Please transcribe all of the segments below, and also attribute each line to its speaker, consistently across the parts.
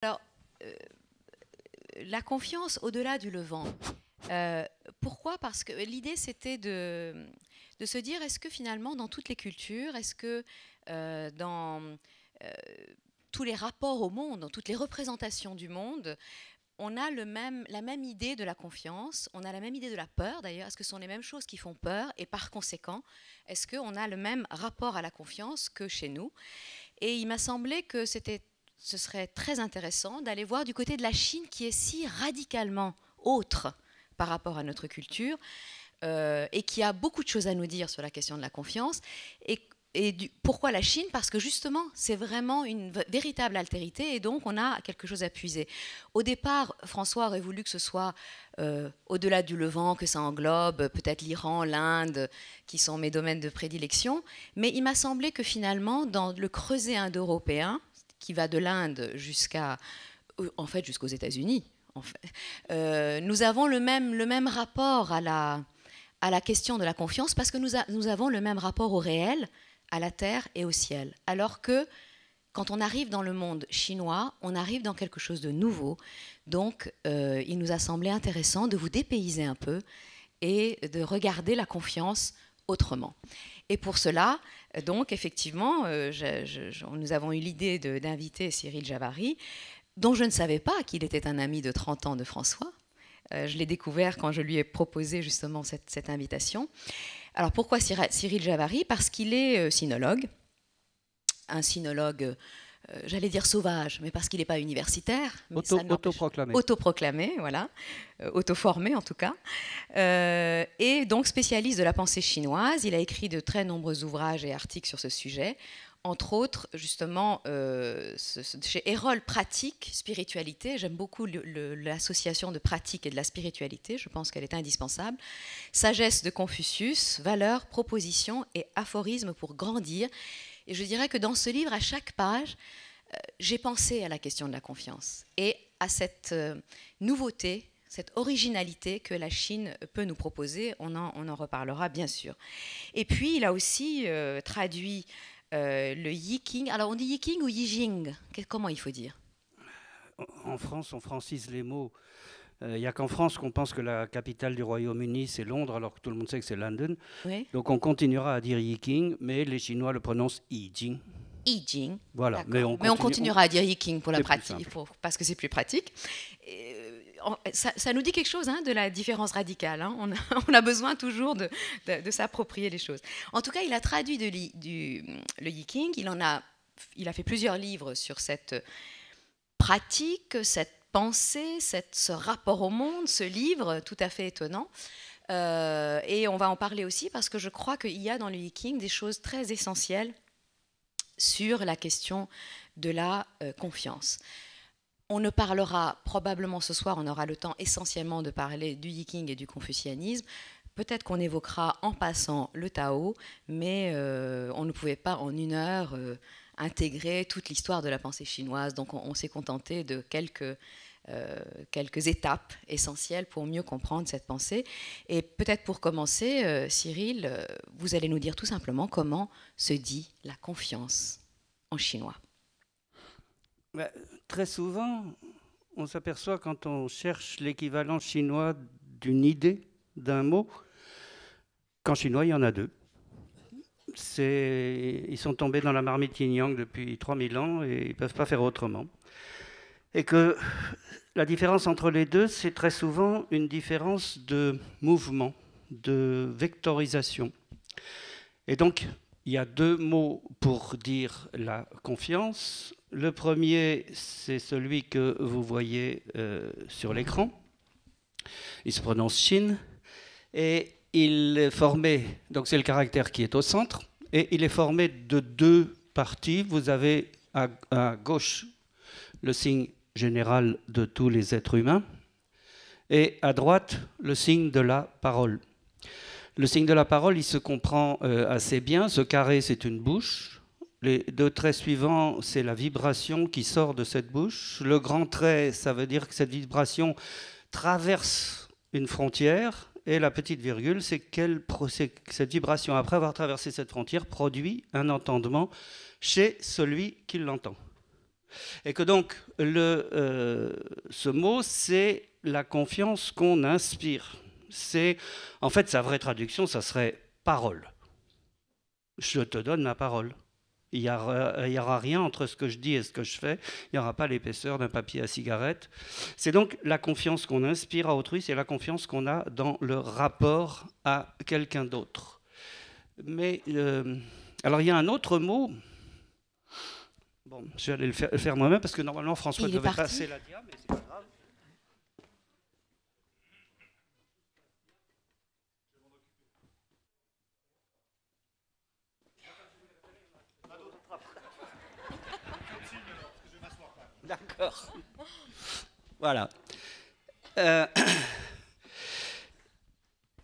Speaker 1: Alors, euh, la confiance au-delà du Levant. Pourquoi? Parce que l'idée, c'était de se dire, est-ce que finalement, dans toutes les cultures, est-ce que dans euh, tous les rapports au monde, dans toutes les représentations du monde, on a la même idée de la confiance, on a la même idée de la peur d'ailleurs, est-ce que ce sont les mêmes choses qui font peur et par conséquent, est-ce qu'on a le même rapport à la confiance que chez nous? Et il m'a semblé que ce serait très intéressant d'aller voir du côté de la Chine qui est si radicalement autre par rapport à notre culture et qui a beaucoup de choses à nous dire sur la question de la confiance. Pourquoi la Chine? Parce que justement, c'est vraiment une véritable altérité et donc on a quelque chose à puiser. Au départ, François aurait voulu que ce soit au-delà du Levant, que ça englobe peut-être l'Iran, l'Inde, qui sont mes domaines de prédilection. Mais il m'a semblé que finalement, dans le creuset indo-européen, qui va de l'Inde en fait, jusqu'aux États-Unis, en fait, nous avons le même rapport à la question de la confiance parce que nous avons le même rapport au réel, à la terre et au ciel. Alors que quand on arrive dans le monde chinois, on arrive dans quelque chose de nouveau. Donc, il nous a semblé intéressant de vous dépayser un peu et de regarder la confiance autrement. Et pour cela, donc, effectivement, nous avons eu l'idée d'inviter Cyril Javary, dont je ne savais pas qu'il était un ami de 30 ans de François. Je l'ai découvert quand je lui ai proposé justement cette invitation. Alors pourquoi Cyril Javary? Parce qu'il est sinologue, un sinologue, j'allais dire sauvage, mais parce qu'il n'est pas universitaire.
Speaker 2: Autoproclamé.
Speaker 1: Autoproclamé, voilà, autoformé en tout cas, et donc spécialiste de la pensée chinoise. Il a écrit de très nombreux ouvrages et articles sur ce sujet. Entre autres, justement, chez Erol Pratique, spiritualité, j'aime beaucoup l'association de pratique et de la spiritualité, je pense qu'elle est indispensable. Sagesse de Confucius, valeurs, propositions et aphorismes pour grandir. Et je dirais que dans ce livre, à chaque page, j'ai pensé à la question de la confiance et à cette nouveauté, cette originalité que la Chine peut nous proposer. On en reparlera bien sûr. Et puis, il a aussi traduit le Yiking. Alors, on dit Yiking ou Yijing? Comment il faut dire?
Speaker 2: En France, on francise les mots. Il n'y a qu'en France qu'on pense que la capitale du Royaume-Uni, c'est Londres, alors que tout le monde sait que c'est London.
Speaker 1: Oui.
Speaker 2: Donc on continuera à dire Yiking, mais les Chinois le prononcent Yijing.
Speaker 1: Yijing.
Speaker 2: Voilà.
Speaker 1: Mais on continuera à dire Yiking pour la pratique, parce que c'est plus pratique. Ça nous dit quelque chose de la différence radicale. On a besoin toujours de s'approprier les choses. En tout cas, il a traduit le Yiking. Il a fait plusieurs livres sur cette pratique, cette pensée, ce rapport au monde, ce livre tout à fait étonnant. Et on va en parler aussi parce que je crois qu'il y a dans le Yiking des choses très essentielles sur la question de la confiance. On ne parlera probablement ce soir, on aura le temps essentiellement de parler du Yiking et du confucianisme. Peut-être qu'on évoquera en passant le Tao, mais on ne pouvait pas en une heure intégrer toute l'histoire de la pensée chinoise. Donc on s'est contenté de quelques étapes essentielles pour mieux comprendre cette pensée. Et peut-être pour commencer, Cyril, vous allez nous dire tout simplement comment se dit la confiance en chinois.
Speaker 2: Très souvent, on s'aperçoit quand on cherche l'équivalent chinois d'une idée, d'un mot, qu'en chinois, il y en a deux. Ils sont tombés dans la marmite yin-yang depuis 3000 ans et ils ne peuvent pas faire autrement. Et que la différence entre les deux, c'est très souvent une différence de mouvement, de vectorisation. Et donc, il y a deux mots pour dire la confiance. Le premier, c'est celui que vous voyez sur l'écran. Il se prononce Shin. Et il est formé, donc c'est le caractère qui est au centre, et il est formé de deux parties. Vous avez à gauche le signe général de tous les êtres humains, et à droite le signe de la parole. Le signe de la parole, il se comprend assez bien. Ce carré, c'est une bouche. Les deux traits suivants, c'est la vibration qui sort de cette bouche. Le grand trait, ça veut dire que cette vibration traverse une frontière. Et la petite virgule, c'est que cette vibration, après avoir traversé cette frontière, produit un entendement chez celui qui l'entend. Et que donc, ce mot, c'est la confiance qu'on inspire. En fait, sa vraie traduction, ça serait parole. Je te donne ma parole. Il n'y aura rien entre ce que je dis et ce que je fais. Il n'y aura pas l'épaisseur d'un papier à cigarette. C'est donc la confiance qu'on inspire à autrui, c'est la confiance qu'on a dans le rapport à quelqu'un d'autre. Mais, alors il y a un autre mot. Bon, je vais aller le faire moi-même parce que normalement François devait passer la dia, mais c'est pas grave. D'accord. Voilà.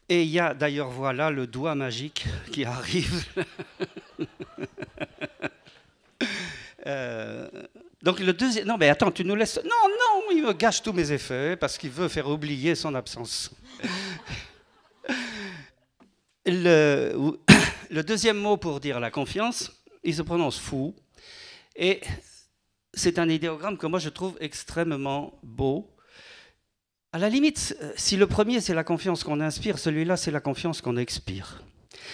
Speaker 2: Et il y a d'ailleurs, voilà, le doigt magique qui arrive. Donc le deuxième... Non, mais attends, tu nous laisses... Non, non, il me gâche tous mes effets parce qu'il veut faire oublier son absence. Le deuxième mot pour dire la confiance, il se prononce fou. Et c'est un idéogramme que moi je trouve extrêmement beau. À la limite, si le premier c'est la confiance qu'on inspire, celui-là c'est la confiance qu'on expire.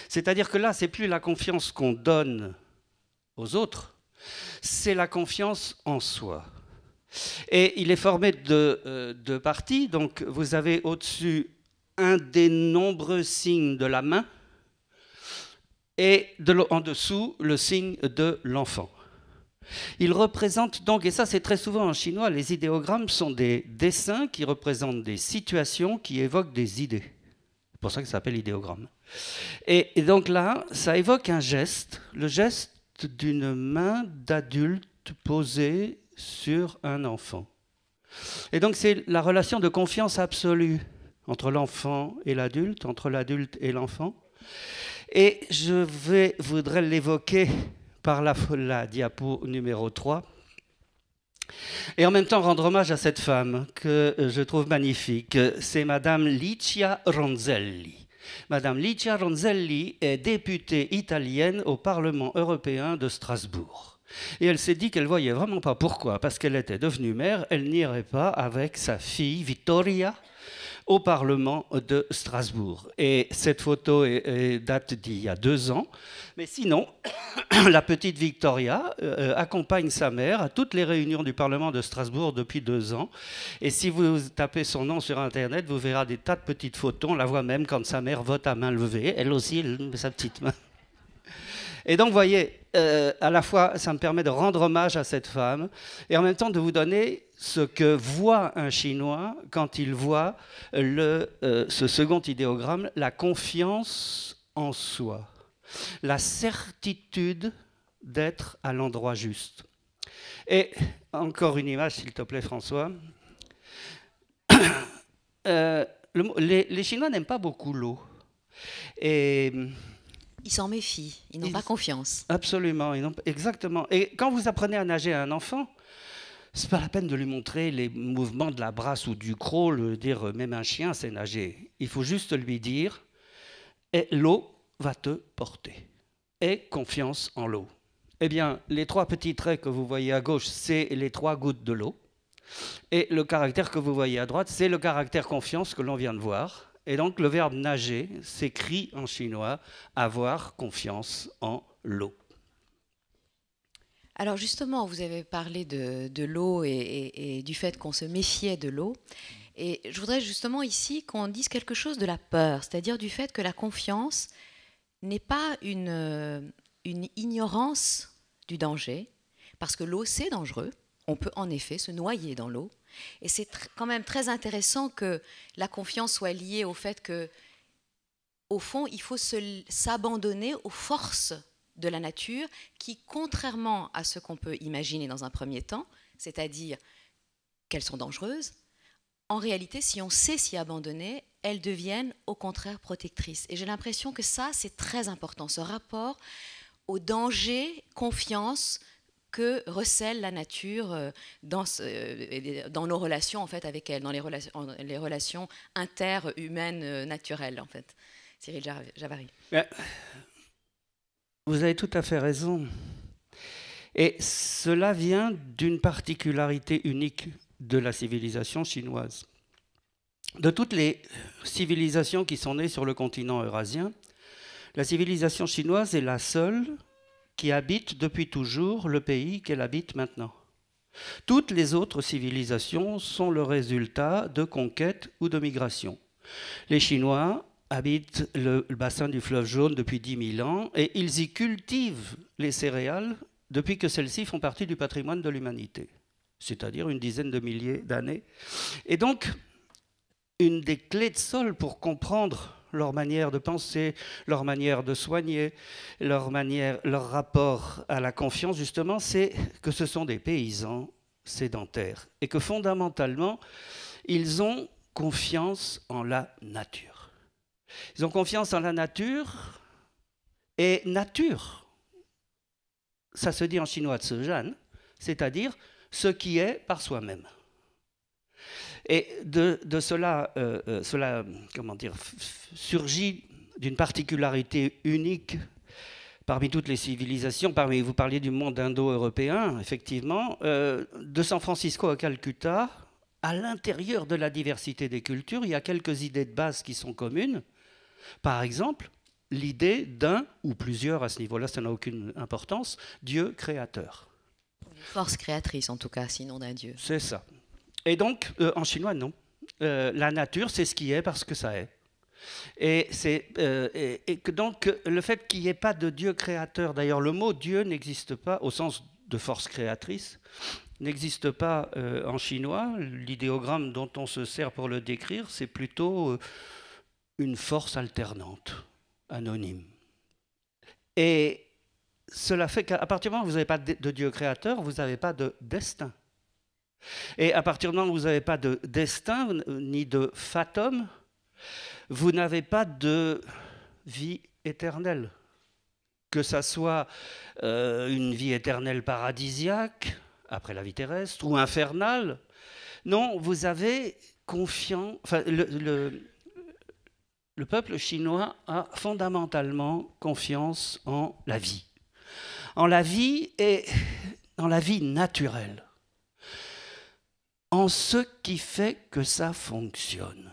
Speaker 2: C'est-à-dire que là, c'est plus la confiance qu'on donne aux autres, c'est la confiance en soi. Et il est formé de parties. Donc vous avez au-dessus un des nombreux signes de la main et en dessous le signe de l'enfant. Il représente donc, et ça c'est très souvent en chinois, les idéogrammes sont des dessins qui représentent des situations qui évoquent des idées. C'est pour ça que ça s'appelle idéogramme. Et donc là, ça évoque un geste, le geste d'une main d'adulte posée sur un enfant. Et donc c'est la relation de confiance absolue entre l'enfant et l'adulte, entre l'adulte et l'enfant. Et je voudrais l'évoquer par la diapo numéro 3. Et en même temps rendre hommage à cette femme que je trouve magnifique. C'est Madame Licia Ronzelli. Madame Licia Ronzelli est députée italienne au Parlement européen de Strasbourg. Et elle s'est dit qu'elle ne voyait vraiment pas pourquoi, parce qu'elle était devenue mère, elle n'irait pas avec sa fille Vittoria au Parlement de Strasbourg. Et cette photo date d'il y a 2 ans. Mais sinon, la petite Victoria accompagne sa mère à toutes les réunions du Parlement de Strasbourg depuis 2 ans. Et si vous tapez son nom sur Internet, vous verrez des tas de petites photos. On la voit même quand sa mère vote à main levée. Elle aussi, elle met sa petite main. Et donc, vous voyez, à la fois, ça me permet de rendre hommage à cette femme et en même temps de vous donner ce que voit un Chinois quand il voit ce second idéogramme, la confiance en soi, la certitude d'être à l'endroit juste. Et encore une image, s'il te plaît, François. Les Chinois n'aiment pas beaucoup l'eau. Et
Speaker 1: ils s'en méfient, ils n'ont pas confiance.
Speaker 2: Absolument, exactement. Et quand vous apprenez à nager à un enfant, c'est pas la peine de lui montrer les mouvements de la brasse ou du crawl, dire même un chien sait nager. Il faut juste lui dire l'eau va te porter. Aie confiance en l'eau. Eh bien, les 3 petits traits que vous voyez à gauche, c'est les 3 gouttes de l'eau. Et le caractère que vous voyez à droite, c'est le caractère confiance que l'on vient de voir. Et donc, le verbe nager s'écrit en chinois avoir confiance en l'eau.
Speaker 1: Alors justement, vous avez parlé de l'eau et du fait qu'on se méfiait de l'eau. Et je voudrais justement ici qu'on dise quelque chose de la peur, c'est-à-dire du fait que la confiance n'est pas une ignorance du danger, parce que l'eau, c'est dangereux. On peut en effet se noyer dans l'eau. Et c'est quand même très intéressant que la confiance soit liée au fait que, au fond, il faut s'abandonner aux forces de la nature qui, contrairement à ce qu'on peut imaginer dans un premier temps, c'est-à-dire qu'elles sont dangereuses, en réalité, si on sait s'y abandonner, elles deviennent au contraire protectrices. Et j'ai l'impression que ça, c'est très important, ce rapport au danger, confiance que recèle la nature dans nos relations en fait, avec elle, dans les relations interhumaines naturelles, en fait. Cyril Javary.
Speaker 2: Vous avez tout à fait raison. Et cela vient d'une particularité unique de la civilisation chinoise. De toutes les civilisations qui sont nées sur le continent eurasien, la civilisation chinoise est la seule qui habite depuis toujours le pays qu'elle habite maintenant. Toutes les autres civilisations sont le résultat de conquêtes ou de migrations. Les Chinois habitent le bassin du fleuve Jaune depuis 10 000 ans et ils y cultivent les céréales depuis que celles-ci font partie du patrimoine de l'humanité, c'est-à-dire une dizaine de milliers d'années. Et donc, une des clés de sol pour comprendre leur manière de penser, leur manière de soigner, leur rapport à la confiance, justement, c'est que ce sont des paysans sédentaires et que fondamentalement, ils ont confiance en la nature. Ils ont confiance en la nature, et nature, ça se dit en chinois tse-jan, c'est-à-dire ce qui est par soi-même. Et de cela, comment dire, surgit d'une particularité unique parmi toutes les civilisations. Vous parliez du monde indo-européen, effectivement. De San Francisco à Calcutta, à l'intérieur de la diversité des cultures, il y a quelques idées de base qui sont communes. Par exemple, l'idée d'un, ou plusieurs à ce niveau-là, ça n'a aucune importance, Dieu créateur.
Speaker 1: Une force créatrice, en tout cas, sinon d'un Dieu.
Speaker 2: C'est ça. Et donc, en chinois, non. La nature, c'est ce qui est parce que ça est. Et que donc, le fait qu'il n'y ait pas de Dieu créateur, d'ailleurs, le mot Dieu n'existe pas, au sens de force créatrice, n'existe pas en chinois. L'idéogramme dont on se sert pour le décrire, c'est plutôt une force alternante, anonyme. Et cela fait qu'à partir du moment où vous n'avez pas de Dieu créateur, vous n'avez pas de destin. Et à partir du moment où vous n'avez pas de destin, ni de fatum, vous n'avez pas de vie éternelle. Que ça soit une vie éternelle paradisiaque, après la vie terrestre, ou infernale. Non, vous avez confiance. Enfin, le peuple chinois a fondamentalement confiance en la vie. En la vie et en la vie naturelle. En ce qui fait que ça fonctionne.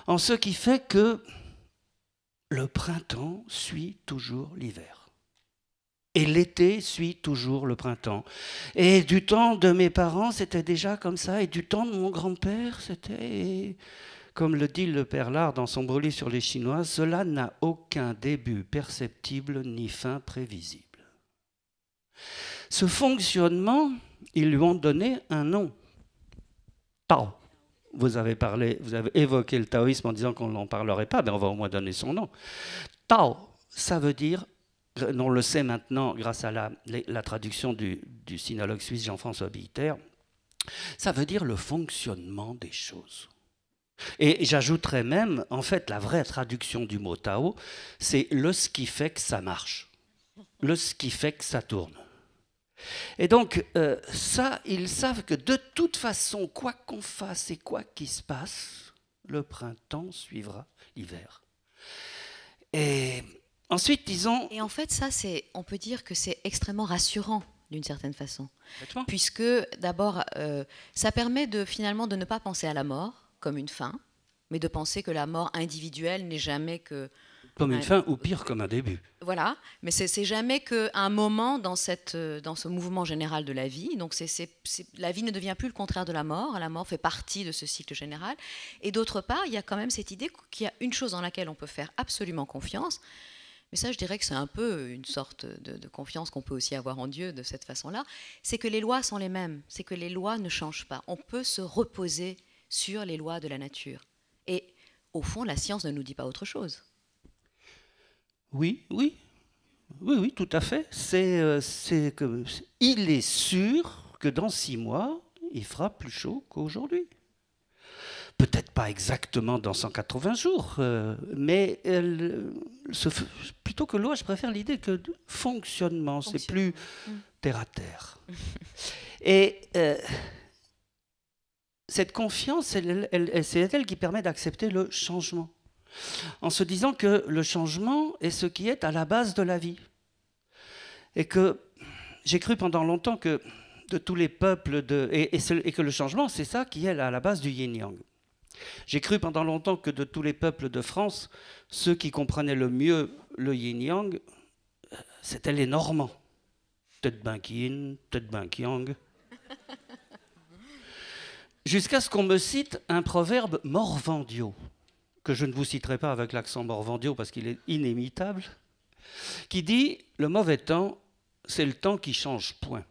Speaker 2: En ce qui fait que le printemps suit toujours l'hiver. Et l'été suit toujours le printemps. Et du temps de mes parents, c'était déjà comme ça. Et du temps de mon grand-père, c'était... Comme le dit le père Lard dans son beau livre sur les Chinois, cela n'a aucun début perceptible ni fin prévisible. Ce fonctionnement, ils lui ont donné un nom. Tao. Vous avez évoqué le taoïsme en disant qu'on n'en parlerait pas, mais on va au moins donner son nom. Tao, ça veut dire, on le sait maintenant grâce à la traduction du sinologue suisse Jean-François Billetter, ça veut dire le fonctionnement des choses. Et j'ajouterais même, en fait, la vraie traduction du mot Tao, c'est le ce qui fait que ça marche, le ce qui fait que ça tourne. Et donc, ça, ils savent que de toute façon, quoi qu'on fasse et quoi qu'il se passe, le printemps suivra l'hiver. Et ensuite, disons...
Speaker 1: Et en fait, ça, on peut dire que c'est extrêmement rassurant, d'une certaine façon.
Speaker 2: Exactement.
Speaker 1: Puisque, d'abord, ça permet finalement de ne pas penser à la mort comme une fin, mais de penser que la mort individuelle n'est jamais que...
Speaker 2: Comme une fin, ou pire, comme un début.
Speaker 1: Voilà, mais c'est jamais qu'un moment dans ce mouvement général de la vie. Donc la vie ne devient plus le contraire de la mort fait partie de ce cycle général. Et d'autre part, il y a quand même cette idée qu'il y a une chose dans laquelle on peut faire absolument confiance, mais ça je dirais que c'est un peu une sorte de confiance qu'on peut aussi avoir en Dieu de cette façon-là, c'est que les lois sont les mêmes, c'est que les lois ne changent pas. On peut se reposer sur les lois de la nature. Et au fond, la science ne nous dit pas autre chose.
Speaker 2: Oui, tout à fait. Il est sûr que dans 6 mois, il fera plus chaud qu'aujourd'hui. Peut-être pas exactement dans 180 jours, mais plutôt que loi, je préfère l'idée que de fonctionnement, c'est plus terre à terre. Et cette confiance, c'est elle qui permet d'accepter le changement. En se disant que le changement est ce qui est à la base de la vie. Et que j'ai cru pendant longtemps que de tous les peuples, et que le changement, c'est ça qui est à la base du yin-yang. J'ai cru pendant longtemps que de tous les peuples de France, ceux qui comprenaient le mieux le yin-yang, c'était les Normands. Peut-être ben yin, peut-être ben yang. Jusqu'à ce qu'on me cite un proverbe morvandiau, que je ne vous citerai pas avec l'accent morvandiau parce qu'il est inimitable, qui dit « Le mauvais temps, c'est le temps qui change point ».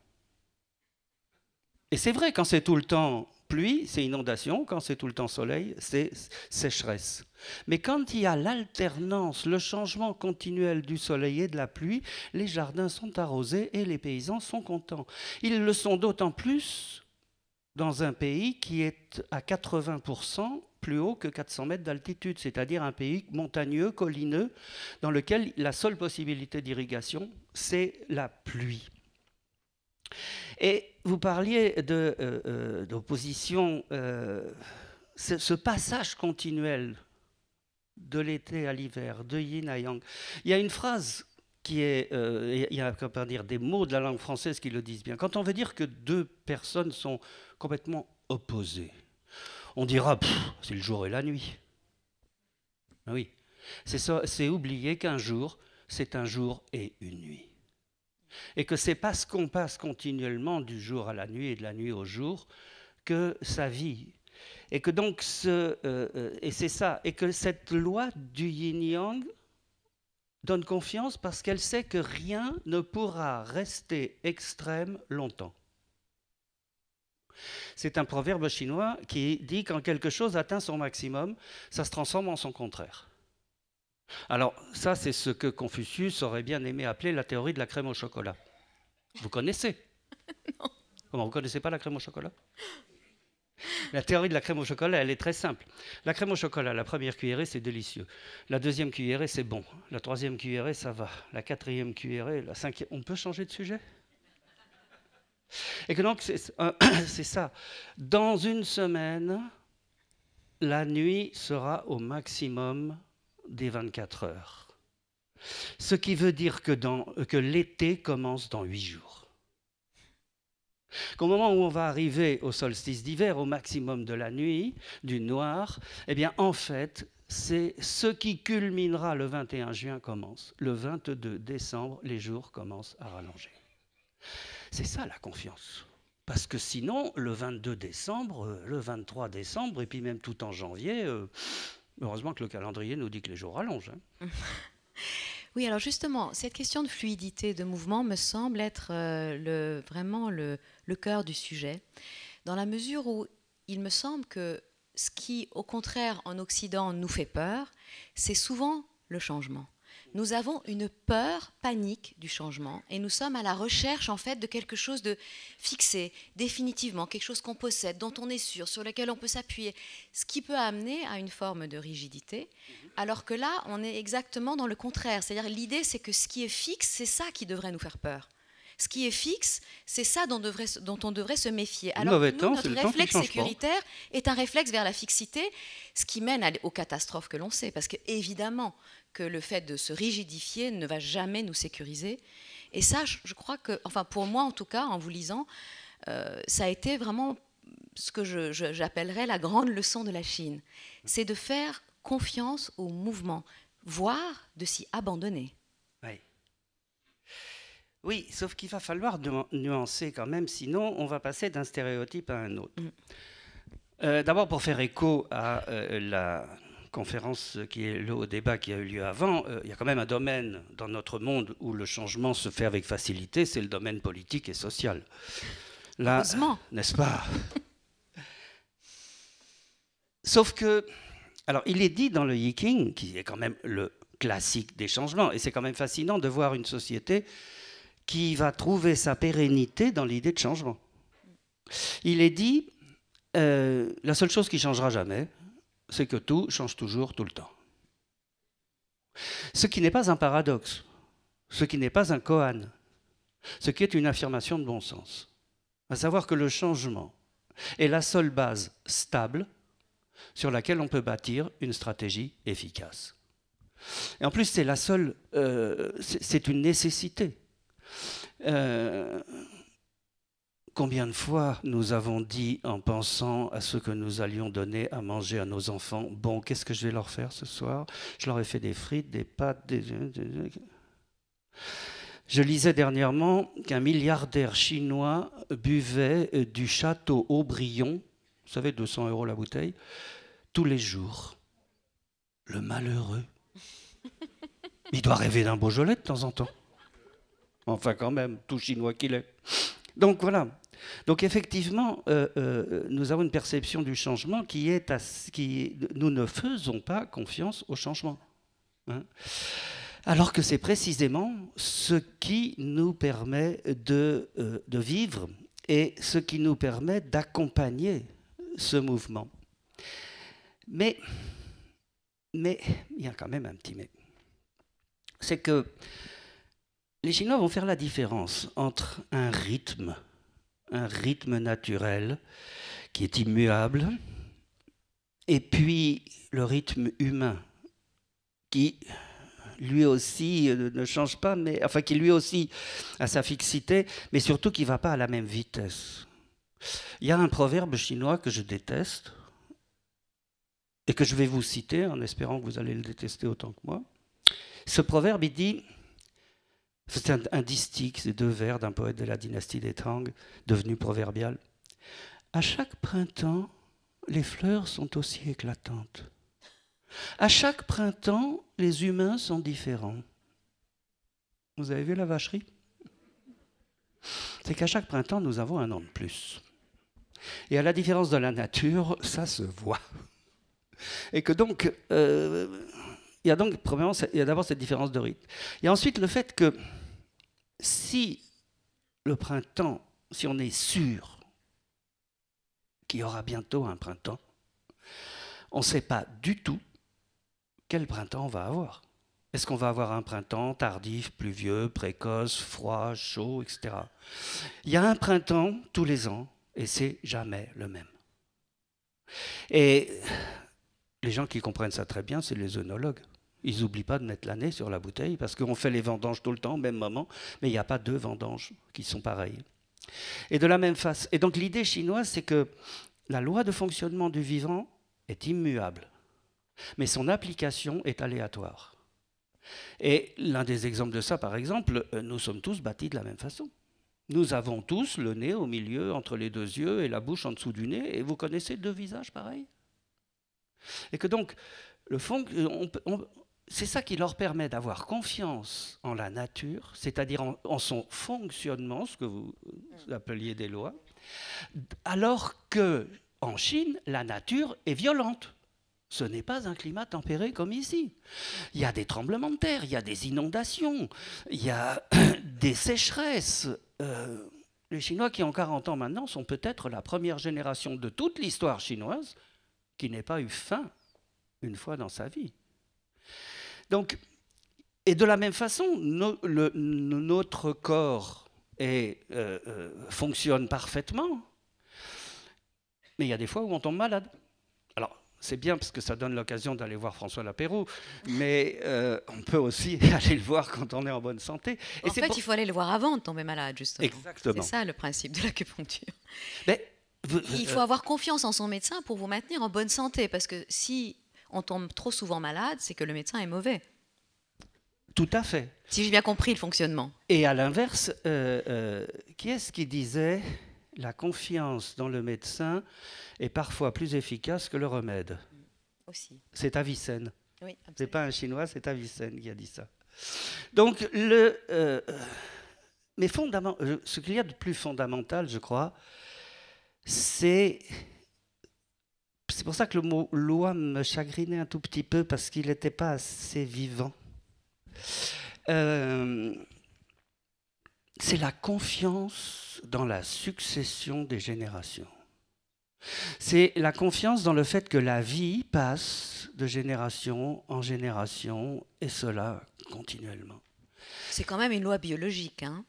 Speaker 2: Et c'est vrai, quand c'est tout le temps pluie, c'est inondation, quand c'est tout le temps soleil, c'est sécheresse. Mais quand il y a l'alternance, le changement continuel du soleil et de la pluie, les jardins sont arrosés et les paysans sont contents. Ils le sont d'autant plus dans un pays qui est à 80% plus haut que 400 mètres d'altitude, c'est-à-dire un pays montagneux, collineux, dans lequel la seule possibilité d'irrigation, c'est la pluie. Et vous parliez d'opposition, ce passage continuel de l'été à l'hiver, de yin à yang. Il y a une phrase qui est, il y a des mots de la langue française qui le disent bien. Quand on veut dire que deux personnes sont complètement opposées, on dira c'est le jour et la nuit. Oui, c'est oublier qu'un jour, c'est un jour et une nuit. Et que c'est parce qu'on passe continuellement du jour à la nuit et de la nuit au jour que ça vit. Et que donc, et c'est ça, et que cette loi du yin-yang donne confiance parce qu'elle sait que rien ne pourra rester extrême longtemps. C'est un proverbe chinois qui dit quand quelque chose atteint son maximum, ça se transforme en son contraire. Alors ça, c'est ce que Confucius aurait bien aimé appeler la théorie de la crème au chocolat. Vous connaissez?
Speaker 1: Non.
Speaker 2: Comment, vous ne connaissez pas la crème au chocolat? La théorie de la crème au chocolat, elle est très simple. La crème au chocolat, la première cuillerée, c'est délicieux. La deuxième cuillerée, c'est bon. La troisième cuillerée, ça va. La quatrième cuillerée, la cinquième... On peut changer de sujet? Et que donc, c'est ça. Dans une semaine, la nuit sera au maximum des 24 heures. Ce qui veut dire que l'été commence dans 8 jours. Qu'au moment où on va arriver au solstice d'hiver, au maximum de la nuit, du noir, eh bien en fait, c'est ce qui culminera le 21 juin commence. Le 22 décembre, les jours commencent à rallonger. C'est ça la confiance. Parce que sinon, le 22 décembre, le 23 décembre, et puis même tout en janvier... heureusement que le calendrier nous dit que les jours rallongent. Hein.
Speaker 1: Oui, alors justement, cette question de fluidité, de mouvement me semble être vraiment le cœur du sujet, dans la mesure où il me semble que ce qui, au contraire, en Occident, nous fait peur, c'est souvent le changement. Nous avons une peur panique du changement et nous sommes à la recherche en fait de quelque chose de fixé, définitivement, quelque chose qu'on possède, dont on est sûr, sur lequel on peut s'appuyer, ce qui peut amener à une forme de rigidité, alors que là, on est exactement dans le contraire. C'est-à-dire l'idée, c'est que ce qui est fixe, c'est ça qui devrait nous faire peur. Ce qui est fixe, c'est ça dont on devrait se méfier. Alors que nous, notre réflexe sécuritaire est un réflexe vers la fixité, ce qui mène aux catastrophes que l'on sait. Parce que évidemment que le fait de se rigidifier ne va jamais nous sécuriser. Et ça, je crois que, enfin pour moi en tout cas, en vous lisant, ça a été vraiment ce que j'appellerais la grande leçon de la Chine. C'est de faire confiance au mouvement, voire de s'y abandonner.
Speaker 2: Oui. Oui, sauf qu'il va falloir nuancer quand même, sinon on va passer d'un stéréotype à un autre. D'abord, pour faire écho à la conférence au débat qui a eu lieu avant, il y a quand même un domaine dans notre monde où le changement se fait avec facilité, c'est le domaine politique et social. Là, n'est-ce pas? Sauf que, alors il est dit dans le Yiking, qui est quand même le classique des changements, et c'est quand même fascinant de voir une société qui va trouver sa pérennité dans l'idée de changement. Il est dit, la seule chose qui ne changera jamais, c'est que tout change toujours, tout le temps. Ce qui n'est pas un paradoxe, ce qui n'est pas un koan, ce qui est une affirmation de bon sens. À savoir que le changement est la seule base stable sur laquelle on peut bâtir une stratégie efficace. Et en plus, c'est la seule, c'est une nécessité. Combien de fois nous avons dit en pensant à ce que nous allions donner à manger à nos enfants, bon, qu'est-ce que je vais leur faire ce soir? Je leur ai fait des frites, des pâtes, Je lisais dernièrement qu'un milliardaire chinois buvait du château Aubryon, vous savez, 200 € la bouteille, tous les jours. Le malheureux. Il doit rêver d'un Beaujolais de temps en temps. Enfin quand même, tout chinois qu'il est. Donc voilà. Donc effectivement, nous avons une perception du changement nous ne faisons pas confiance au changement. Hein, alors que c'est précisément ce qui nous permet de vivre et ce qui nous permet d'accompagner ce mouvement. Mais il y a quand même un petit mais. C'est que les Chinois vont faire la différence entre un rythme naturel qui est immuable, et puis le rythme humain qui lui aussi ne change pas, mais enfin qui lui aussi a sa fixité, mais surtout qui ne va pas à la même vitesse. Il y a un proverbe chinois que je déteste et que je vais vous citer en espérant que vous allez le détester autant que moi. Ce proverbe, il dit, c'est un distique, c'est 2 vers d'un poète de la dynastie des Tang, devenu proverbial. À chaque printemps, les fleurs sont aussi éclatantes. À chaque printemps, les humains sont différents. Vous avez vu la vacherie? C'est qu'à chaque printemps, nous avons un an de plus. Et à la différence de la nature, ça se voit. Et que donc, il y a d'abord cette différence de rythme. Il y a ensuite le fait que si le printemps, si on est sûr qu'il y aura bientôt un printemps, on ne sait pas du tout quel printemps on va avoir. Est-ce qu'on va avoir un printemps tardif, pluvieux, précoce, froid, chaud, etc. Il y a un printemps tous les ans et c'est jamais le même. Et les gens qui comprennent ça très bien, c'est les œnologues. Ils n'oublient pas de mettre l'année sur la bouteille parce qu'on fait les vendanges tout le temps au même moment, mais il n'y a pas 2 vendanges qui sont pareilles. Et de la même façon. Et donc l'idée chinoise, c'est que la loi de fonctionnement du vivant est immuable, mais son application est aléatoire. Et l'un des exemples de ça, par exemple, nous sommes tous bâtis de la même façon. Nous avons tous le nez au milieu, entre les 2 yeux, et la bouche en dessous du nez, et vous connaissez 2 visages pareils. Et que donc, c'est ça qui leur permet d'avoir confiance en la nature, c'est-à-dire en son fonctionnement, ce que vous appeliez des lois, alors qu'en Chine, la nature est violente. Ce n'est pas un climat tempéré comme ici. Il y a des tremblements de terre, il y a des inondations, il y a des sécheresses. Les Chinois qui ont 40 ans maintenant sont peut-être la première génération de toute l'histoire chinoise qui n'ait pas eu faim une fois dans sa vie. Donc, et de la même façon, notre corps fonctionne parfaitement, mais il y a des fois où on tombe malade. Alors, c'est bien parce que ça donne l'occasion d'aller voir François Lapéroux, mais on peut aussi aller le voir quand on est en bonne santé.
Speaker 1: Et en fait, il faut aller le voir avant de tomber malade, justement.
Speaker 2: Exactement.
Speaker 1: C'est ça le principe de l'acupuncture.
Speaker 2: Mais,
Speaker 1: il faut avoir confiance en son médecin pour vous maintenir en bonne santé, parce que si on tombe trop souvent malade, c'est que le médecin est mauvais.
Speaker 2: Tout à fait.
Speaker 1: Si j'ai bien compris le fonctionnement.
Speaker 2: Et à l'inverse, qui est-ce qui disait « la confiance dans le médecin est parfois plus efficace que le remède »
Speaker 1: Aussi. C'est
Speaker 2: Avicenne.
Speaker 1: Oui,
Speaker 2: ce n'est pas un Chinois, c'est Avicenne qui a dit ça. Donc, mais ce qu'il y a de plus fondamental, je crois, c'est pour ça que le mot loi me chagrinait un tout petit peu, parce qu'il n'était pas assez vivant. C'est la confiance dans la succession des générations. C'est la confiance dans le fait que la vie passe de génération en génération, et cela continuellement.
Speaker 1: C'est quand même une loi biologique, hein?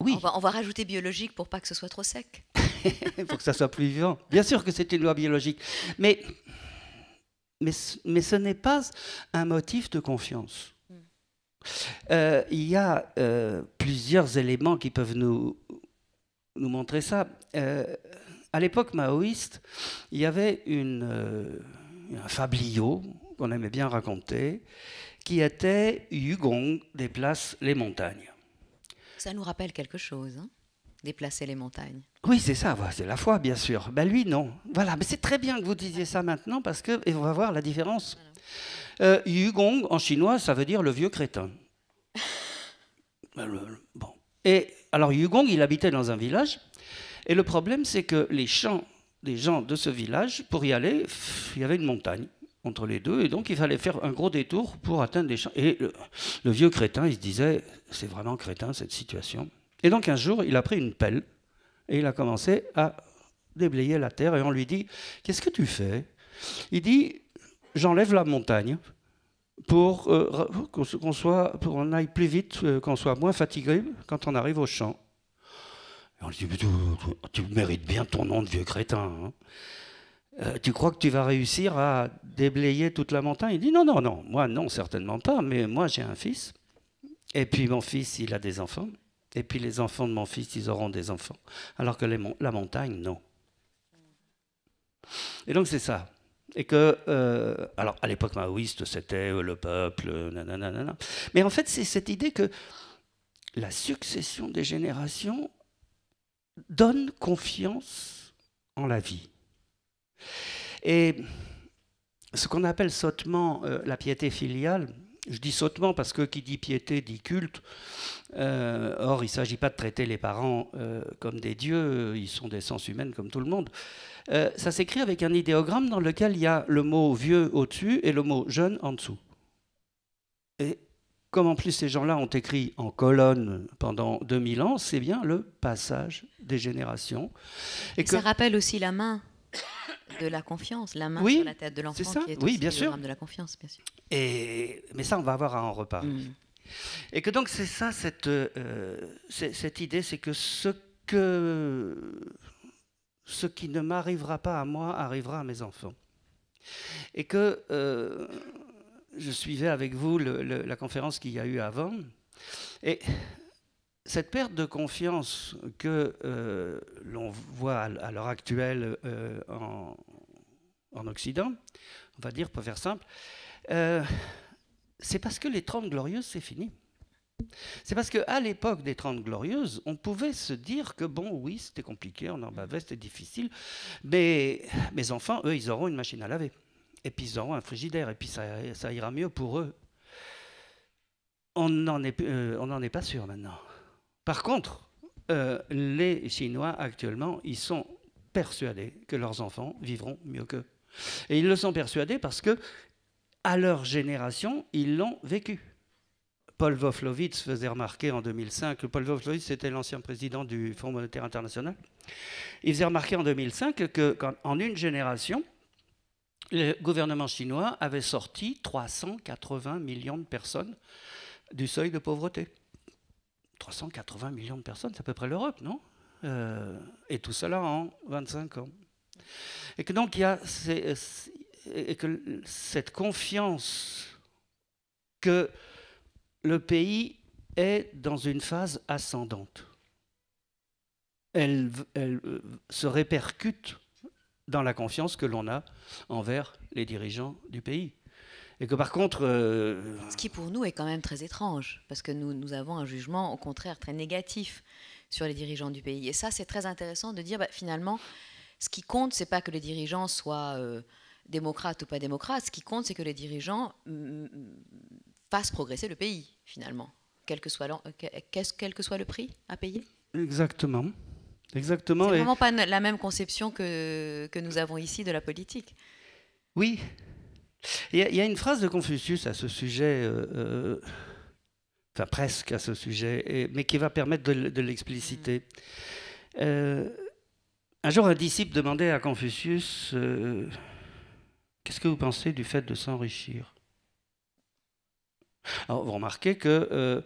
Speaker 2: Oui.
Speaker 1: On va rajouter biologique pour pas que ce soit trop sec.
Speaker 2: Il faut que ça soit plus vivant. Bien sûr que c'est une loi biologique. Mais ce n'est pas un motif de confiance. Il y a plusieurs éléments qui peuvent nous montrer ça. À l'époque maoïste, il y avait un fabliau qu'on aimait bien raconter, qui était Yugong déplace les montagnes.
Speaker 1: Ça nous rappelle quelque chose, hein, déplacer les montagnes.
Speaker 2: Oui, c'est ça, c'est la foi, bien sûr. Ben lui, non. Voilà, mais c'est très bien que vous disiez ça maintenant, parce que et on va voir la différence. Yugong, en chinois, ça veut dire le vieux crétin. Bon. Et alors, Yugong, il habitait dans un village, et le problème, c'est que les champs des gens de ce village, pour y aller, il y avait une montagne entre les deux, et donc il fallait faire un gros détour pour atteindre les champs. Et le vieux crétin, il se disait, c'est vraiment crétin cette situation. Et donc un jour, il a pris une pelle, et il a commencé à déblayer la terre, et on lui dit, qu'est-ce que tu fais? Il dit, j'enlève la montagne pour qu'on aille plus vite, qu'on soit moins fatigué quand on arrive au champ. Et on lui dit, tu mérites bien ton nom de vieux crétin, hein. Tu crois que tu vas réussir à déblayer toute la montagne? Il dit non, moi non, certainement pas, mais moi j'ai un fils, et puis mon fils il a des enfants, et puis les enfants de mon fils ils auront des enfants, alors que la montagne, non. Et donc c'est ça. Et que, alors à l'époque maoïste c'était le peuple, nanana. Mais en fait c'est cette idée que la succession des générations donne confiance en la vie. Et ce qu'on appelle sottement la piété filiale, je dis sottement parce que qui dit piété dit culte. Or, il ne s'agit pas de traiter les parents comme des dieux, ils sont d'essence humaine comme tout le monde. Ça s'écrit avec un idéogramme dans lequel il y a le mot vieux au-dessus et le mot jeune en dessous. Et comme en plus ces gens-là ont écrit en colonne pendant 2000 ans, c'est bien le passage des générations. Et
Speaker 1: ça rappelle aussi la main de la confiance, la main sur la tête de l'enfant qui est aussi le drame de la confiance, bien sûr.
Speaker 2: Mais ça, on va avoir à en reparler. Et que donc c'est ça, cette idée, c'est que ce qui ne m'arrivera pas à moi arrivera à mes enfants. Et que je suivais avec vous la conférence qu'il y a eu avant, et cette perte de confiance que l'on voit à l'heure actuelle en Occident, on va dire, pour faire simple, c'est parce que les 30 Glorieuses, c'est fini. C'est parce qu'à l'époque des 30 Glorieuses, on pouvait se dire que, bon, oui, c'était compliqué, on en bavait, c'était difficile, mais mes enfants, eux, ils auront une machine à laver, et puis ils auront un frigidaire, et puis ça ira mieux pour eux. On n'en est pas sûr maintenant. Par contre, les Chinois, actuellement, ils sont persuadés que leurs enfants vivront mieux qu'eux. Et ils le sont persuadés parce que, à leur génération, ils l'ont vécu. Paul Wolfowitz faisait remarquer en 2005, Paul Wolfowitz c'était l'ancien président du Fonds monétaire international, il faisait remarquer en 2005 qu'en une génération, le gouvernement chinois avait sorti 380 millions de personnes du seuil de pauvreté. 380 millions de personnes, c'est à peu près l'Europe, non? Et tout cela en 25 ans. Et que donc il y a cette confiance que le pays est dans une phase ascendante. Elle se répercute dans la confiance que l'on a envers les dirigeants du pays. Et que par contre...
Speaker 1: Ce qui pour nous est quand même très étrange, parce que nous avons un jugement au contraire très négatif sur les dirigeants du pays. Et ça, c'est très intéressant de dire, finalement, ce qui compte, c'est pas que les dirigeants soient démocrates ou pas démocrates, ce qui compte, c'est que les dirigeants fassent progresser le pays, finalement, quel que soit le prix à payer.
Speaker 2: Exactement. C'est
Speaker 1: vraiment pas la même conception que nous avons ici de la politique.
Speaker 2: Oui. Il y a une phrase de Confucius à ce sujet, enfin presque à ce sujet, mais qui va permettre de l'expliciter. Un jour, un disciple demandait à Confucius qu'est-ce que vous pensez du fait de s'enrichir? Alors, vous remarquez que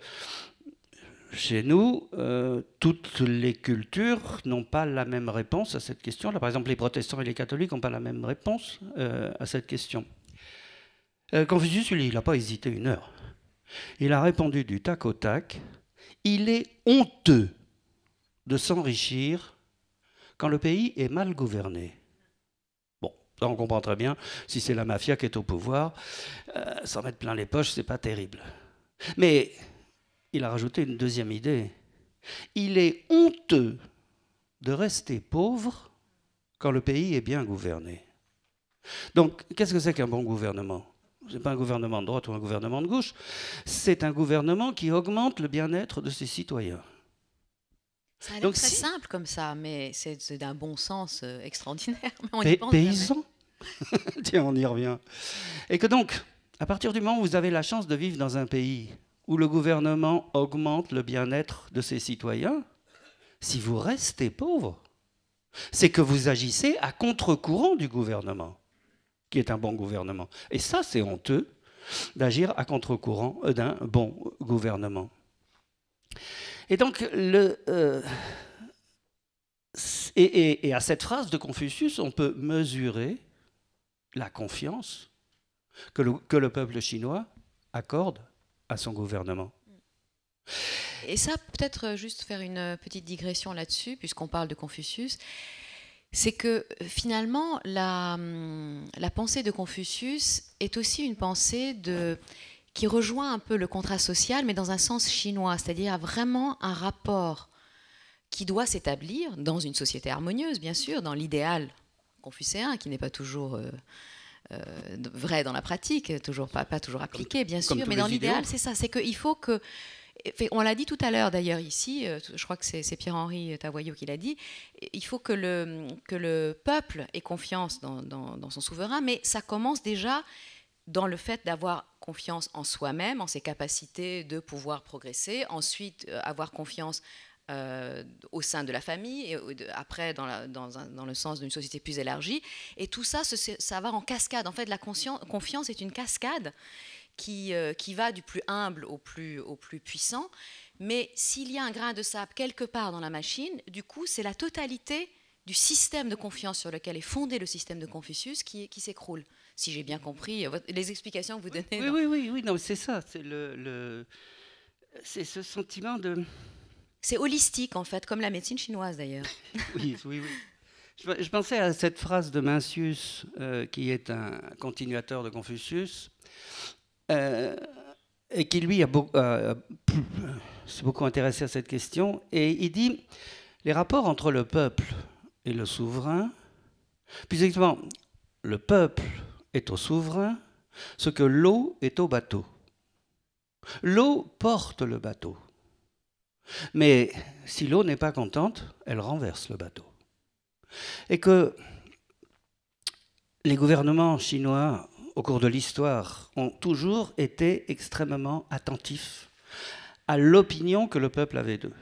Speaker 2: chez nous, toutes les cultures n'ont pas la même réponse à cette question. Là, par exemple, les protestants et les catholiques n'ont pas la même réponse à cette question. Confucius, lui, il n'a pas hésité une heure. Il a répondu du tac au tac, il est honteux de s'enrichir quand le pays est mal gouverné. Bon, ça on comprend très bien, si c'est la mafia qui est au pouvoir, s'en mettre plein les poches, c'est pas terrible. Mais il a rajouté une deuxième idée. Il est honteux de rester pauvre quand le pays est bien gouverné. Donc, qu'est-ce que c'est qu'un bon gouvernement? Ce n'est pas un gouvernement de droite ou un gouvernement de gauche, c'est un gouvernement qui augmente le bien-être de ses citoyens.
Speaker 1: Ça a l'air très simple comme ça, mais c'est d'un bon sens extraordinaire. Mais on y pense
Speaker 2: paysan. Tiens, on y revient. Et que donc, à partir du moment où vous avez la chance de vivre dans un pays où le gouvernement augmente le bien-être de ses citoyens, si vous restez pauvre, c'est que vous agissez à contre-courant du gouvernement, qui est un bon gouvernement. Et ça, c'est honteux d'agir à contre-courant d'un bon gouvernement. Et donc, à cette phrase de Confucius, on peut mesurer la confiance que le peuple chinois accorde à son gouvernement.
Speaker 1: Et ça, peut-être juste faire une petite digression là-dessus, puisqu'on parle de Confucius, c'est que finalement, la pensée de Confucius est aussi une pensée qui rejoint un peu le contrat social, mais dans un sens chinois, c'est-à-dire vraiment un rapport qui doit s'établir dans une société harmonieuse, bien sûr, dans l'idéal confucéen, qui n'est pas toujours vrai dans la pratique, pas toujours appliqué, bien sûr, mais dans l'idéal, c'est ça, c'est qu'il faut que... On l'a dit tout à l'heure d'ailleurs ici, je crois que c'est Pierre-Henri Tavoyot qui l'a dit, il faut que le peuple ait confiance dans son souverain, mais ça commence déjà dans le fait d'avoir confiance en soi-même, en ses capacités de pouvoir progresser, ensuite avoir confiance au sein de la famille, et après dans le sens d'une société plus élargie, et tout ça, ça va en cascade. En fait, la confiance est une cascade qui va du plus humble au plus puissant, mais s'il y a un grain de sable quelque part dans la machine, du coup, c'est la totalité du système de confiance sur lequel est fondé le système de Confucius qui s'écroule. Si j'ai bien compris les explications que vous donnez.
Speaker 2: Oui, non, c'est ça, c'est ce sentiment de...
Speaker 1: C'est holistique, en fait, comme la médecine chinoise, d'ailleurs.
Speaker 2: Oui. Je pensais à cette phrase de Mencius, qui est un continuateur de Confucius, et qui, lui, s'est beaucoup intéressé à cette question. Et il dit, les rapports entre le peuple et le souverain, plus exactement, le peuple est au souverain ce que l'eau est au bateau. L'eau porte le bateau. Mais si l'eau n'est pas contente, elle renverse le bateau. Et que les gouvernements chinois, au cours de l'histoire, ont toujours été extrêmement attentifs à l'opinion que le peuple avait d'eux.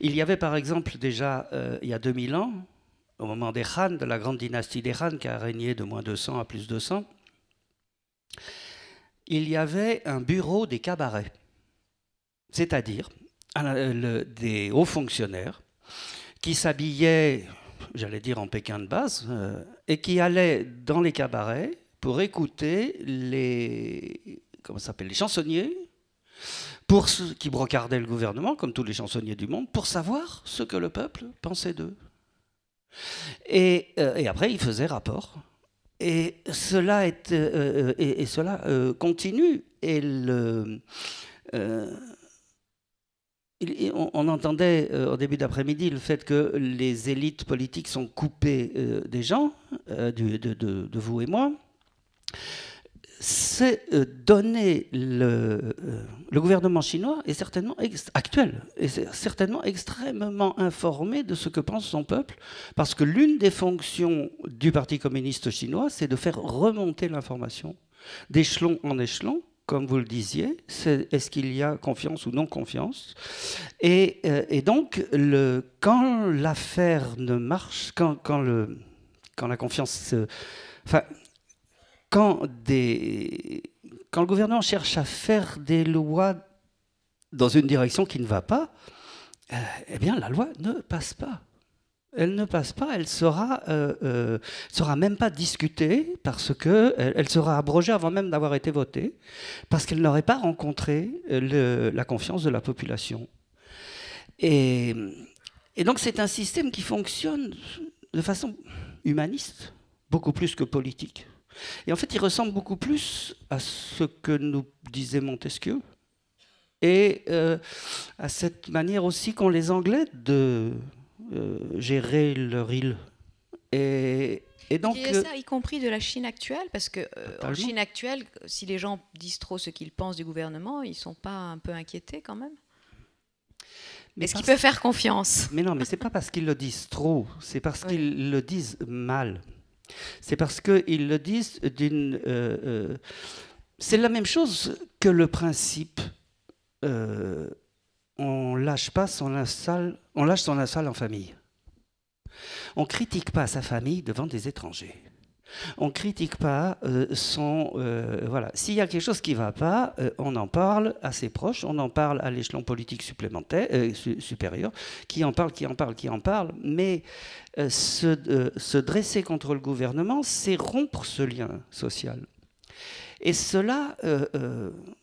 Speaker 2: Il y avait par exemple déjà, il y a 2000 ans, au moment des Han, de la grande dynastie des Han qui a régné de moins 200 à plus 200, il y avait un bureau des cabarets, c'est-à-dire des hauts fonctionnaires qui s'habillaient, j'allais dire en Pékin de base, et qui allaient dans les cabarets pour écouter les chansonniers, qui brocardaient le gouvernement, comme tous les chansonniers du monde, pour savoir ce que le peuple pensait d'eux. Et après, ils faisaient rapport. Et cela continue. Et on entendait au début d'après-midi le fait que les élites politiques sont coupées des gens, de vous et moi. C'est donner le gouvernement chinois est certainement actuel et c'est certainement extrêmement informé de ce que pense son peuple, parce que l'une des fonctions du Parti communiste chinois, c'est de faire remonter l'information d'échelon en échelon, comme vous le disiez. Est-ce qu'il y a confiance ou non confiance, et donc quand l'affaire ne marche, quand la confiance quand le gouvernement cherche à faire des lois dans une direction qui ne va pas, eh bien la loi ne passe pas. Elle ne passe pas, elle sera même pas discutée parce que elle sera abrogée avant même d'avoir été votée, parce qu'elle n'aurait pas rencontré la confiance de la population. Et donc c'est un système qui fonctionne de façon humaniste, beaucoup plus que politique. Et en fait, il ressemble beaucoup plus à ce que nous disait Montesquieu et à cette manière aussi qu'ont les Anglais de gérer leur île. Et donc,
Speaker 1: ça, y compris de la Chine actuelle, parce que en Chine actuelle, si les gens disent trop ce qu'ils pensent du gouvernement, ils ne sont pas un peu inquiétés quand même? Est-ce qu'ils peuvent faire confiance?
Speaker 2: Mais non, mais c'est pas parce qu'ils le disent trop, c'est parce qu'ils le disent mal. C'est parce qu'ils le disent d'une... c'est la même chose que le principe on lâche son linceul en famille. On ne critique pas sa famille devant des étrangers. On ne critique pas voilà. S'il y a quelque chose qui ne va pas, on en parle à ses proches, on en parle à l'échelon politique supérieur, qui en parle. Mais se dresser contre le gouvernement, c'est rompre ce lien social. Et cela,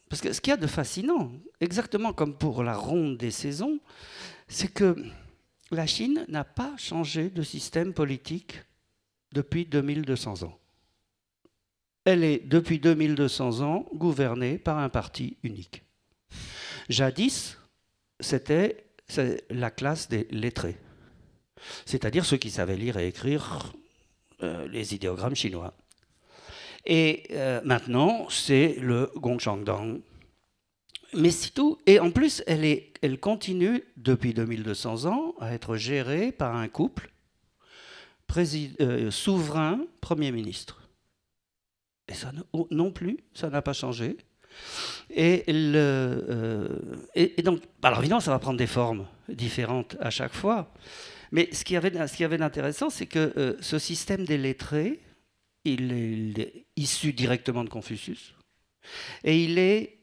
Speaker 2: parce que ce qu'il y a de fascinant, exactement comme pour la ronde des saisons, c'est que la Chine n'a pas changé de système politique depuis 2200 ans. Elle est, depuis 2200 ans, gouvernée par un parti unique. Jadis, c'était la classe des lettrés, c'est-à-dire ceux qui savaient lire et écrire les idéogrammes chinois. Et maintenant, c'est le Gongchangdang. Mais c'est tout. Et en plus, elle continue, depuis 2200 ans, à être gérée par un couple souverain Premier ministre. Et ça non plus, ça n'a pas changé. Et donc, alors évidemment, ça va prendre des formes différentes à chaque fois. Mais ce qu'il y avait d'intéressant, c'est que ce système des lettrés, il est issu directement de Confucius. Et il est...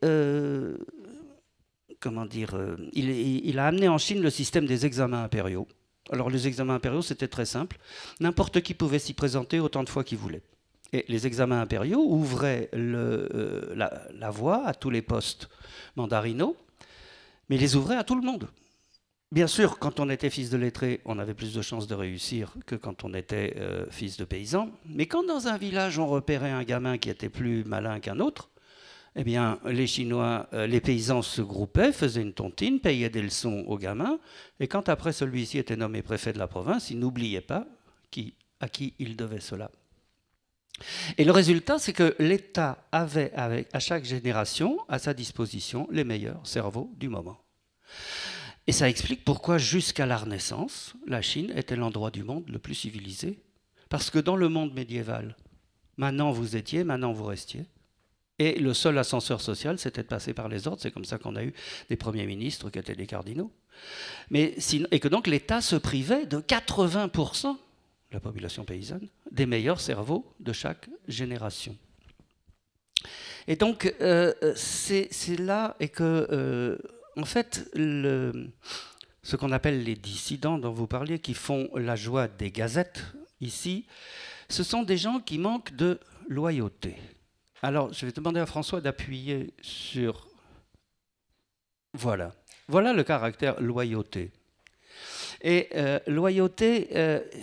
Speaker 2: il a amené en Chine le système des examens impériaux. Alors les examens impériaux, c'était très simple. N'importe qui pouvait s'y présenter autant de fois qu'il voulait. Et les examens impériaux ouvraient la voie à tous les postes mandarinaux, mais les ouvraient à tout le monde. Bien sûr, quand on était fils de lettré, on avait plus de chances de réussir que quand on était fils de paysan. Mais quand dans un village, on repérait un gamin qui était plus malin qu'un autre, eh bien, les Chinois, les paysans se groupaient, faisaient une tontine, payaient des leçons aux gamins, et quand après celui-ci était nommé préfet de la province, ils n'oubliaient pas à qui il devait cela. Et le résultat, c'est que l'État avait, à chaque génération, à sa disposition, les meilleurs cerveaux du moment. Et ça explique pourquoi, jusqu'à la Renaissance, la Chine était l'endroit du monde le plus civilisé. Parce que dans le monde médiéval, maintenant vous étiez, maintenant vous restiez. Et le seul ascenseur social, c'était de passer par les ordres. C'est comme ça qu'on a eu des premiers ministres qui étaient des cardinaux. Et que donc l'État se privait de 80% de la population paysanne, des meilleurs cerveaux de chaque génération. Et donc, c'est là et que, en fait, ce qu'on appelle les dissidents dont vous parliez, qui font la joie des gazettes ici, ce sont des gens qui manquent de loyauté. Alors, je vais demander à François d'appuyer sur... Voilà. Voilà le caractère loyauté. Et loyauté,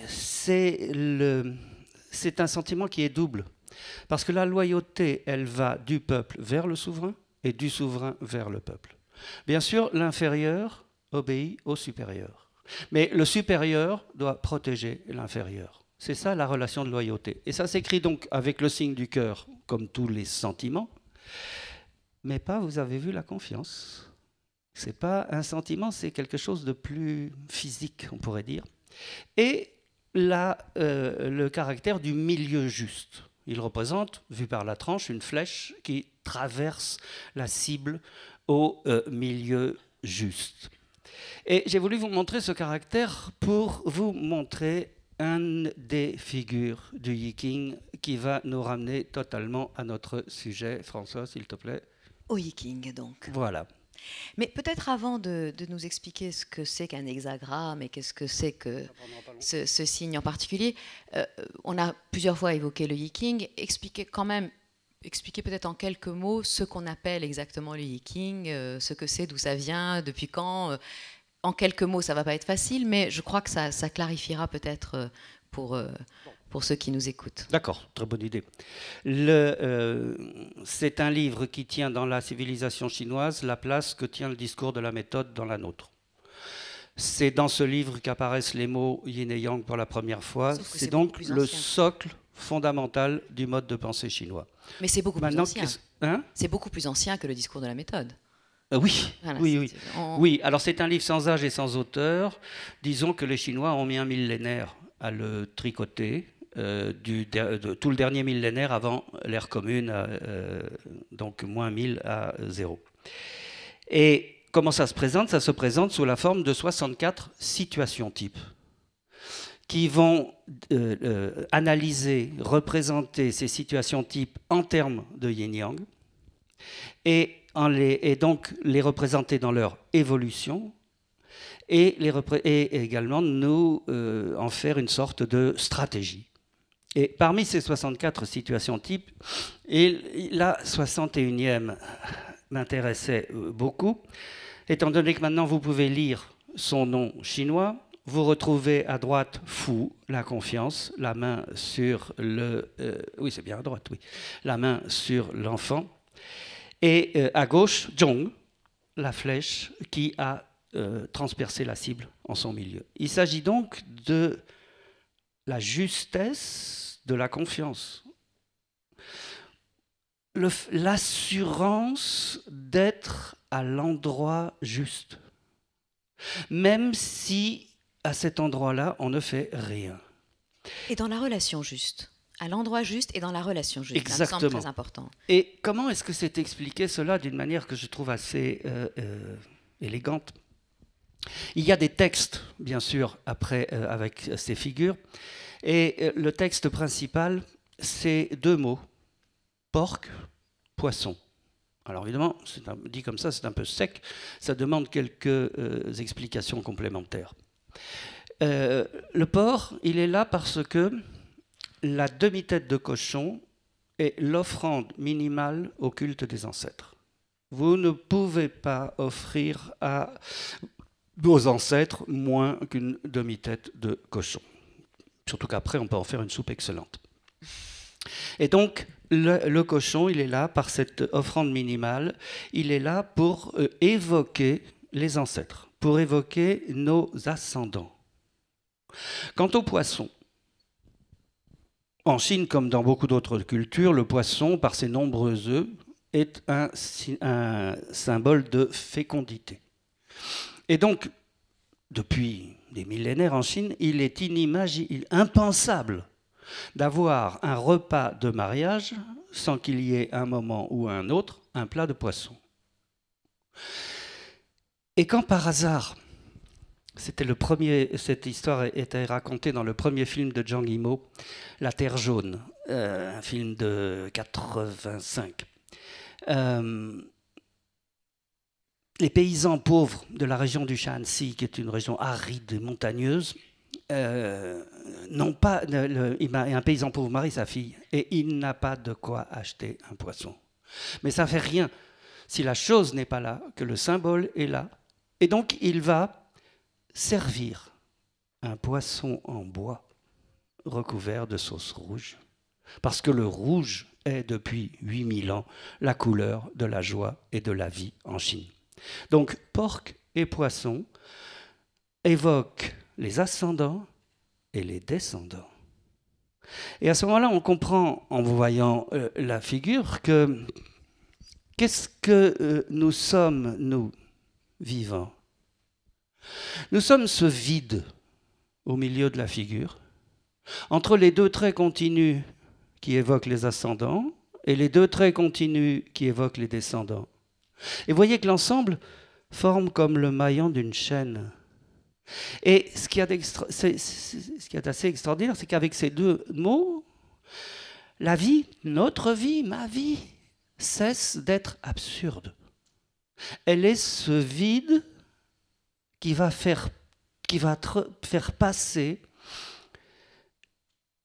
Speaker 2: c'est un sentiment qui est double. Parce que la loyauté, elle va du peuple vers le souverain et du souverain vers le peuple. Bien sûr, l'inférieur obéit au supérieur. Mais le supérieur doit protéger l'inférieur. C'est ça la relation de loyauté. Et ça s'écrit donc avec le signe du cœur, comme tous les sentiments, mais pas, vous avez vu, la confiance. Ce n'est pas un sentiment, c'est quelque chose de plus physique, on pourrait dire. Et le caractère du milieu juste. Il représente, vu par la tranche, une flèche qui traverse la cible au milieu juste. Et j'ai voulu vous montrer ce caractère pour vous montrer une des figures du Yiking qui va nous ramener totalement à notre sujet. François, s'il te plaît.
Speaker 1: Au Yiking, donc.
Speaker 2: Voilà.
Speaker 1: Mais peut-être avant de nous expliquer ce que c'est qu'un hexagramme et qu'est-ce que c'est que ce signe en particulier, on a plusieurs fois évoqué le yiking. Expliquer peut-être en quelques mots ce qu'on appelle exactement le yiking, ce que c'est, d'où ça vient, depuis quand. En quelques mots, ça ne va pas être facile, mais je crois que ça clarifiera peut-être pour ceux qui nous écoutent.
Speaker 2: D'accord, très bonne idée. C'est un livre qui tient dans la civilisation chinoise la place que tient le discours de la méthode dans la nôtre. C'est dans ce livre qu'apparaissent les mots yin et yang pour la première fois. C'est donc le socle fondamental du mode de pensée chinois.
Speaker 1: Mais c'est beaucoup plus ancien. Hein, c'est beaucoup plus ancien que le discours de la méthode.
Speaker 2: Oui, voilà, oui. Alors c'est un livre sans âge et sans auteur. Disons que les Chinois ont mis un millénaire à le tricoter, de tout le dernier millénaire avant l'ère commune, donc moins 1000 à 0. Et comment ça se présente? Ça se présente sous la forme de 64 situations types qui vont analyser, représenter ces situations types en termes de yin-yang et donc les représenter dans leur évolution et également nous en faire une sorte de stratégie. Et parmi ces 64 situations types, et la 61e m'intéressait beaucoup, étant donné que maintenant vous pouvez lire son nom chinois. Vous retrouvez à droite Fu, la confiance, la main sur le... oui, c'est bien à droite, oui. La main sur l'enfant. Et à gauche, Zhong, la flèche qui a transpercé la cible en son milieu. Il s'agit donc de la justesse de la confiance. L'assurance d'être à l'endroit juste. Même si à cet endroit-là, on ne fait rien.
Speaker 1: Et dans la relation juste, à l'endroit juste et dans la relation juste.
Speaker 2: Exactement.
Speaker 1: Ça me semble très important.
Speaker 2: Et comment est-ce que c'est expliqué cela d'une manière que je trouve assez élégante? Il y a des textes, bien sûr, après, avec ces figures. Et le texte principal, c'est deux mots. Porc, poisson. Alors évidemment, dit comme ça, c'est un peu sec. Ça demande quelques explications complémentaires. Le porc, il est là parce que la demi-tête de cochon est l'offrande minimale au culte des ancêtres. Vous ne pouvez pas offrir à vos ancêtres moins qu'une demi-tête de cochon. Surtout qu'après, on peut en faire une soupe excellente. Et donc, le cochon, il est là par cette offrande minimale. Il est là pour évoquer les ancêtres, pour évoquer nos ascendants. Quant au poisson, en Chine, comme dans beaucoup d'autres cultures, le poisson, par ses nombreux œufs, est un symbole de fécondité. Et donc, depuis des millénaires en Chine, il est impensable d'avoir un repas de mariage sans qu'il y ait un moment ou un autre un plat de poisson. Et quand par hasard, cette histoire était racontée dans le premier film de Zhang Yimou, La Terre jaune, un film de 85. Les paysans pauvres de la région du Shaanxi, qui est une région aride et montagneuse, n'ont pas. Un paysan pauvre marie sa fille et il n'a pas de quoi acheter un poisson. Mais ça ne fait rien si la chose n'est pas là, que le symbole est là. Et donc il va servir un poisson en bois recouvert de sauce rouge. Parce que le rouge est depuis 8000 ans la couleur de la joie et de la vie en Chine. Donc porc et poisson évoquent les ascendants et les descendants. Et à ce moment-là, on comprend, en voyant la figure, que qu'est-ce que nous sommes, nous, vivants? Nous sommes ce vide au milieu de la figure, entre les deux traits continus qui évoquent les ascendants et les deux traits continus qui évoquent les descendants. Et voyez que l'ensemble forme comme le maillon d'une chaîne. Et ce qui est assez extraordinaire, c'est qu'avec ces deux mots, la vie, notre vie, ma vie, cesse d'être absurde. Elle est ce vide qui va faire passer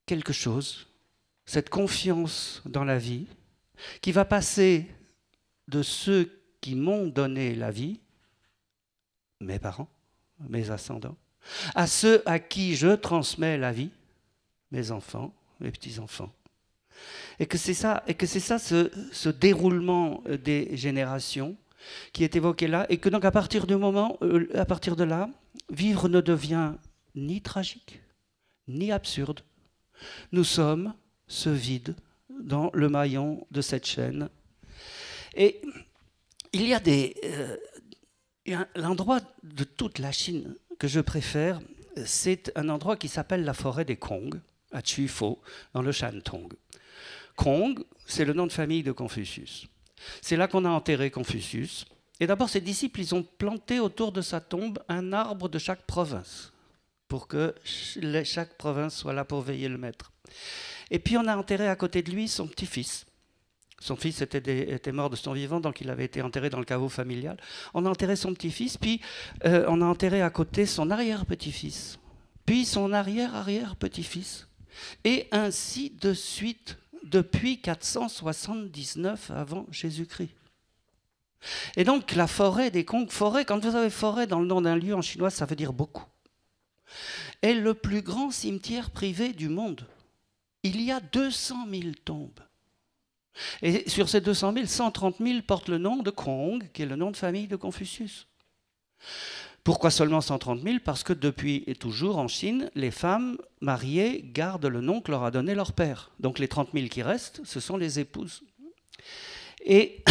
Speaker 2: quelque chose, cette confiance dans la vie, qui va passer de ceux qui m'ont donné la vie, mes parents, mes ascendants, à ceux à qui je transmets la vie, mes enfants, mes petits-enfants. Et que c'est ça, ce déroulement des générations qui est évoqué là, et que donc à partir de là, vivre ne devient ni tragique, ni absurde. Nous sommes ce vide dans le maillon de cette chaîne. Et il y a l'endroit de toute la Chine que je préfère, c'est un endroit qui s'appelle la forêt des Kong, à Chufo, dans le Shantung. Kong, c'est le nom de famille de Confucius. C'est là qu'on a enterré Confucius. Et d'abord, ses disciples, ils ont planté autour de sa tombe un arbre de chaque province, pour que chaque province soit là pour veiller le maître. Et puis on a enterré à côté de lui son petit-fils. Son fils était mort de son vivant, donc il avait été enterré dans le caveau familial. On a enterré son petit-fils, puis on a enterré à côté son arrière-petit-fils, puis son arrière-arrière-petit-fils. Et ainsi de suite, depuis 479 avant Jésus-Christ. Et donc la forêt des Kong, quand vous avez forêt dans le nom d'un lieu en chinois, ça veut dire beaucoup, est le plus grand cimetière privé du monde. Il y a 200 000 tombes. Et sur ces 200 000, 130 000 portent le nom de Kong, qui est le nom de famille de Confucius. Pourquoi seulement 130 000 ? Parce que depuis et toujours en Chine, les femmes mariées gardent le nom que leur a donné leur père. Donc les 30 000 qui restent, ce sont les épouses. Et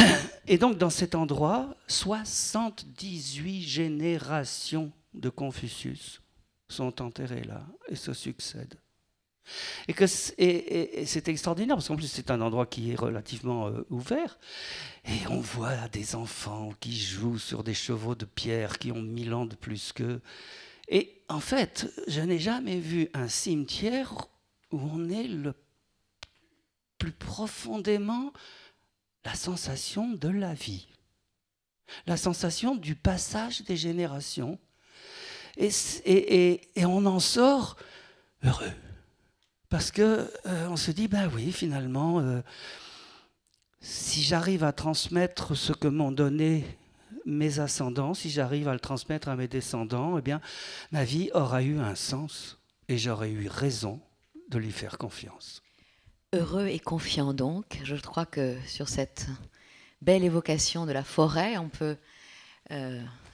Speaker 2: donc dans cet endroit, 78 générations de Confucius sont enterrées là et se succèdent. Et c'est extraordinaire, parce qu'en plus c'est un endroit qui est relativement ouvert, et on voit des enfants qui jouent sur des chevaux de pierre qui ont 1000 ans de plus qu'eux. Et en fait, je n'ai jamais vu un cimetière où on est le plus profondément la sensation de la vie, la sensation du passage des générations, et on en sort heureux. Parce qu'on se dit, ben oui, finalement, si j'arrive à transmettre ce que m'ont donné mes ascendants, si j'arrive à le transmettre à mes descendants, eh bien, ma vie aura eu un sens et j'aurais eu raison de lui faire confiance.
Speaker 1: Heureux et confiant donc. Je crois que sur cette belle évocation de la forêt, on peut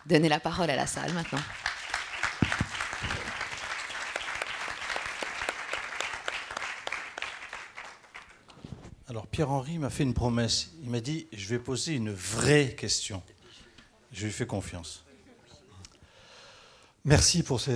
Speaker 1: donner la parole à la salle maintenant.
Speaker 3: Alors Pierre-Henri m'a fait une promesse. Il m'a dit, je vais poser une vraie question. Je lui fais confiance.
Speaker 4: Merci pour ces